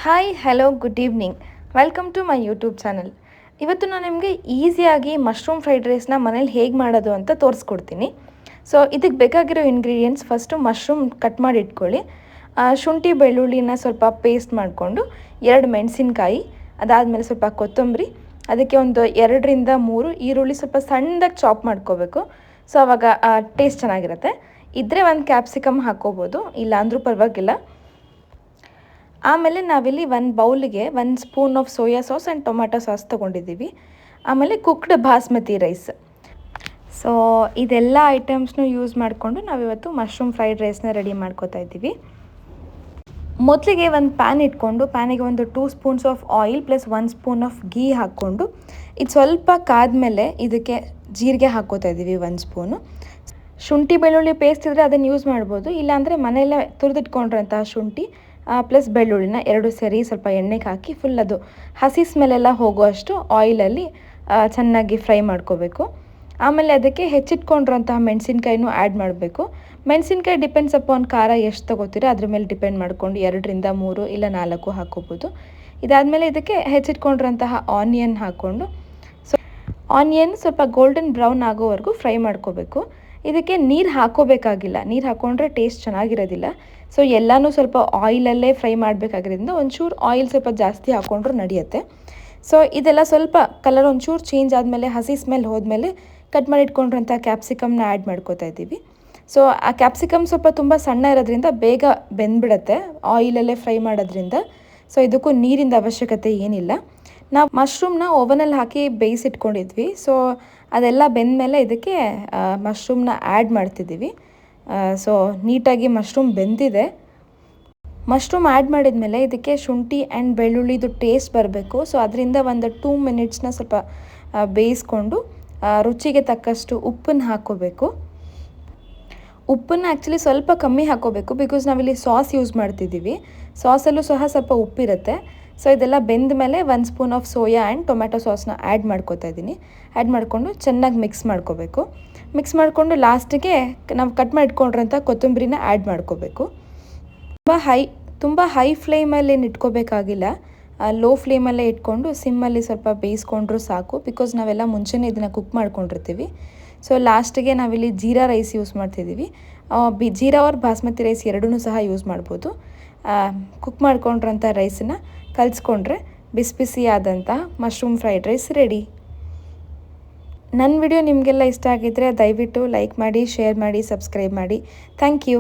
Hi hello good evening welcome to my YouTube channel. ಇವತ್ತು ನಾನು ನಿಮಗೆ ಈಸಿಯಾಗಿ ಮಶ್ರೂಮ್ ಫ್ರೈಡ್ ರೈಸ್ನ ಮನೇಲಿ ಹೇಗೆ ಮಾಡೋದು ಅಂತ ತೋರಿಸ್ಕೊಡ್ತೀನಿ. ಸೊ ಇದಕ್ಕೆ ಬೇಕಾಗಿರೋ ಇಂಗ್ರೀಡಿಯೆಂಟ್ಸ್, ಫಸ್ಟು ಮಶ್ರೂಮ್ ಕಟ್ ಮಾಡಿ ಇಟ್ಕೊಳ್ಳಿ. ಶುಂಠಿ ಬೆಳ್ಳುಳ್ಳಿನ ಸ್ವಲ್ಪ ಪೇಸ್ಟ್ ಮಾಡಿಕೊಂಡು, 2 ಮೆಣಸಿನ್ಕಾಯಿ, ಅದಾದಮೇಲೆ ಸ್ವಲ್ಪ ಕೊತ್ತಂಬರಿ, ಅದಕ್ಕೆ ಒಂದು 2ರಿಂದ 3 ಈರುಳ್ಳಿ ಸ್ವಲ್ಪ ಸಣ್ಣದಾಗಿ ಚಾಪ್ ಮಾಡ್ಕೋಬೇಕು. ಸೊ ಆವಾಗ ಟೇಸ್ಟ್ ಚೆನ್ನಾಗಿರುತ್ತೆ. ಇದ್ದರೆ ಒಂದು ಕ್ಯಾಪ್ಸಿಕಮ್ ಹಾಕ್ಕೋಬೋದು, ಇಲ್ಲ ಅಂದರೂ ಪರವಾಗಿಲ್ಲ. ಆಮೇಲೆ ನಾವಿಲ್ಲಿ ಒಂದು ಬೌಲಿಗೆ 1 spoon of soya sauce and tomato sauce ತೊಗೊಂಡಿದ್ದೀವಿ. ಆಮೇಲೆ ಕುಕ್ಡ್ ಬಾಸ್ಮತಿ ರೈಸ್. ಸೊ ಇದೆಲ್ಲ ಐಟಮ್ಸ್ನೂ ಯೂಸ್ ಮಾಡಿಕೊಂಡು ನಾವಿವತ್ತು ಮಶ್ರೂಮ್ ಫ್ರೈಡ್ ರೈಸ್ನ ರೆಡಿ ಮಾಡ್ಕೋತಾ ಇದ್ದೀವಿ. ಮೊದಲಿಗೆ ಒಂದು ಪ್ಯಾನ್ ಇಟ್ಕೊಂಡು, ಪ್ಯಾನಿಗೆ ಒಂದು 2 spoons of oil plus 1 spoon of ghee ಹಾಕ್ಕೊಂಡು, ಇದು ಸ್ವಲ್ಪ ಕಾದ್ಮೇಲೆ ಇದಕ್ಕೆ ಜೀರಿಗೆ ಹಾಕ್ಕೋತಾ ಇದ್ದೀವಿ 1 ಸ್ಪೂನು. ಶುಂಠಿ ಬೆಳ್ಳುಳ್ಳಿ ಪೇಸ್ಟ್ ಇದ್ದರೆ ಅದನ್ನು ಯೂಸ್ ಮಾಡ್ಬೋದು, ಇಲ್ಲಾಂದರೆ ಮನೆಯಲ್ಲೇ ತುರಿದಿಟ್ಕೊಂಡ್ರಂತಹ ಶುಂಠಿ ಪ್ಲಸ್ ಬೆಳ್ಳುಳ್ಳಿನ 2 ಸೇರಿ ಸ್ವಲ್ಪ ಎಣ್ಣೆಗೆ ಹಾಕಿ ಫುಲ್ ಅದು ಹಸಿ ಸ್ಮೆಲ್ಲೆಲ್ಲ ಹೋಗುವಷ್ಟು ಆಯಿಲಲ್ಲಿ ಚೆನ್ನಾಗಿ ಫ್ರೈ ಮಾಡ್ಕೋಬೇಕು. ಆಮೇಲೆ ಅದಕ್ಕೆ ಹೆಚ್ಚಿಟ್ಕೊಂಡಿರೋಂತಹ ಮೆಣಸಿನ್ಕಾಯಿನೂ ಆ್ಯಡ್ ಮಾಡಬೇಕು. ಮೆಣಸಿನ್ಕಾಯಿ ಡಿಪೆಂಡ್ಸ್ ಅಪಾನ್ ಖಾರ ಎಷ್ಟು ತೊಗೋತೀರೋ ಅದ್ರ ಮೇಲೆ ಡಿಪೆಂಡ್ ಮಾಡಿಕೊಂಡು 2ರಿಂದ 3 ಇಲ್ಲ 4 ಹಾಕ್ಕೋಬೋದು. ಇದಾದಮೇಲೆ ಇದಕ್ಕೆ ಹೆಚ್ಚಿಟ್ಕೊಂಡಿರೋಂತಹ ಆನಿಯನ್ ಹಾಕ್ಕೊಂಡು, ಸೊ ಆನಿಯನ್ ಸ್ವಲ್ಪ ಗೋಲ್ಡನ್ ಬ್ರೌನ್ ಆಗೋವರೆಗೂ ಫ್ರೈ ಮಾಡ್ಕೋಬೇಕು. ಇದಕ್ಕೆ ನೀರು ಹಾಕೋಬೇಕಾಗಿಲ್ಲ, ನೀರು ಹಾಕ್ಕೊಂಡ್ರೆ ಟೇಸ್ಟ್ ಚೆನ್ನಾಗಿರೋದಿಲ್ಲ. ಸೊ ಎಲ್ಲನೂ ಸ್ವಲ್ಪ ಆಯಿಲಲ್ಲೇ ಫ್ರೈ ಮಾಡಬೇಕಾಗಿರೋದ್ರಿಂದ ಒಂಚೂರು ಆಯಿಲ್ ಸ್ವಲ್ಪ ಜಾಸ್ತಿ ಹಾಕ್ಕೊಂಡ್ರೂ ನಡೆಯುತ್ತೆ. ಸೊ ಇದೆಲ್ಲ ಸ್ವಲ್ಪ ಕಲರ್ ಒಂಚೂರು ಚೇಂಜ್ ಆದಮೇಲೆ, ಹಸಿ ಸ್ಮೆಲ್ ಹೋದ್ಮೇಲೆ ಕಟ್ ಮಾಡಿ ಇಟ್ಕೊಂಡಿರೋಂಥ ಕ್ಯಾಪ್ಸಿಕಮ್ನ ಆ್ಯಡ್ ಮಾಡ್ಕೋತಾ ಇದ್ದೀವಿ. ಸೊ ಆ ಕ್ಯಾಪ್ಸಿಕಮ್ ಸ್ವಲ್ಪ ತುಂಬ ಸಣ್ಣ ಇರೋದ್ರಿಂದ ಬೇಗ ಬೆಂದ್ಬಿಡುತ್ತೆ ಆಯಿಲಲ್ಲೇ ಫ್ರೈ ಮಾಡೋದ್ರಿಂದ. ಸೊ ಇದಕ್ಕೂ ನೀರಿಂದ ಅವಶ್ಯಕತೆ ಏನಿಲ್ಲ. ನಾವು ಮಶ್ರೂಮ್ನ ಓವನಲ್ಲಿ ಹಾಕಿ ಬೇಯಿಸಿಟ್ಕೊಂಡಿದ್ವಿ. ಸೊ ಅದೆಲ್ಲ ಬೆಂದಮೇಲೆ ಇದಕ್ಕೆ ಮಶ್ರೂಮ್ನ ಆ್ಯಡ್ ಮಾಡ್ತಿದ್ದೀವಿ. ಸೊ ನೀಟಾಗಿ ಮಶ್ರೂಮ್ ಬೆಂದಿದೆ. ಮಶ್ರೂಮ್ ಆ್ಯಡ್ ಮಾಡಿದ್ಮೇಲೆ ಇದಕ್ಕೆ ಶುಂಠಿ ಆ್ಯಂಡ್ ಬೆಳ್ಳುಳ್ಳಿದು ಟೇಸ್ಟ್ ಬರಬೇಕು. ಸೊ ಅದರಿಂದ ಒಂದು 2 ಮಿನಿಟ್ಸ್ನ ಸ್ವಲ್ಪ ಬೇಯಿಸ್ಕೊಂಡು, ರುಚಿಗೆ ತಕ್ಕಷ್ಟು ಉಪ್ಪನ್ನು ಹಾಕ್ಕೋಬೇಕು. ಉಪ್ಪನ್ನು ಆ್ಯಕ್ಚುಲಿ ಸ್ವಲ್ಪ ಕಮ್ಮಿ ಹಾಕ್ಕೋಬೇಕು, ಬಿಕಾಸ್ ನಾವಿಲ್ಲಿ ಸಾಸ್ ಯೂಸ್ ಮಾಡ್ತಿದ್ದೀವಿ. ಸಾಸಲ್ಲೂ ಸಹ ಸ್ವಲ್ಪ ಉಪ್ಪಿರುತ್ತೆ. ಸೊ ಇದೆಲ್ಲ ಬೆಂದ ಮೇಲೆ 1 spoon of soya and tomato ಸಾಸ್ನ ಆ್ಯಡ್ ಮಾಡ್ಕೋತಾ ಇದ್ದೀನಿ. ಆ್ಯಡ್ ಮಾಡಿಕೊಂಡು ಚೆನ್ನಾಗಿ ಮಿಕ್ಸ್ ಮಾಡ್ಕೋಬೇಕು. ಮಿಕ್ಸ್ ಮಾಡಿಕೊಂಡು ಲಾಸ್ಟಿಗೆ ನಾವು ಕಟ್ ಮಾಡಿ ಇಟ್ಕೊಂಡಿರೋಂಥ ಕೊತ್ತಂಬರಿನ ಆ್ಯಡ್ ಮಾಡ್ಕೋಬೇಕು. ತುಂಬ ಹೈ ಫ್ಲೇಮಲ್ಲಿ ಏನು ಇಟ್ಕೋಬೇಕಾಗಿಲ್ಲ, ಲೋ ಫ್ಲೇಮಲ್ಲೇ ಇಟ್ಕೊಂಡು ಸಿಮ್ಮಲ್ಲಿ ಸ್ವಲ್ಪ ಬೇಯಿಸ್ಕೊಂಡ್ರೂ ಸಾಕು, ಬಿಕಾಸ್ ನಾವೆಲ್ಲ ಮುಂಚೆನೇ ಇದನ್ನು ಕುಕ್ ಮಾಡ್ಕೊಂಡಿರ್ತೀವಿ. ಸೊ ಲಾಸ್ಟಿಗೆ ನಾವಿಲ್ಲಿ ಜೀರಾ ರೈಸ್ ಯೂಸ್ ಮಾಡ್ತಿದ್ದೀವಿ. ಜೀರಾ ಆರ್ ಬಾಸ್ಮತಿ ರೈಸ್ ಎರಡೂ ಸಹ ಯೂಸ್ ಮಾಡ್ಬೋದು. ಕುಕ್ ಮಾಡ್ಕೊಂಡಿರೋಂಥ ರೈಸನ್ನು ಕಲಿಸ್ಕೊಂಡ್ರೆ ಬಿಸಿ ಬಿಸಿಯಾದಂಥ ಮಶ್ರೂಮ್ ಫ್ರೈಡ್ ರೈಸ್ ರೆಡಿ. ನನ್ನ ವಿಡಿಯೋ ನಿಮಗೆಲ್ಲ ಇಷ್ಟ ಆಗಿದ್ದರೆ ದಯವಿಟ್ಟು ಲೈಕ್ ಮಾಡಿ, ಶೇರ್ ಮಾಡಿ, ಸಬ್ಸ್ಕ್ರೈಬ್ ಮಾಡಿ. Thank you.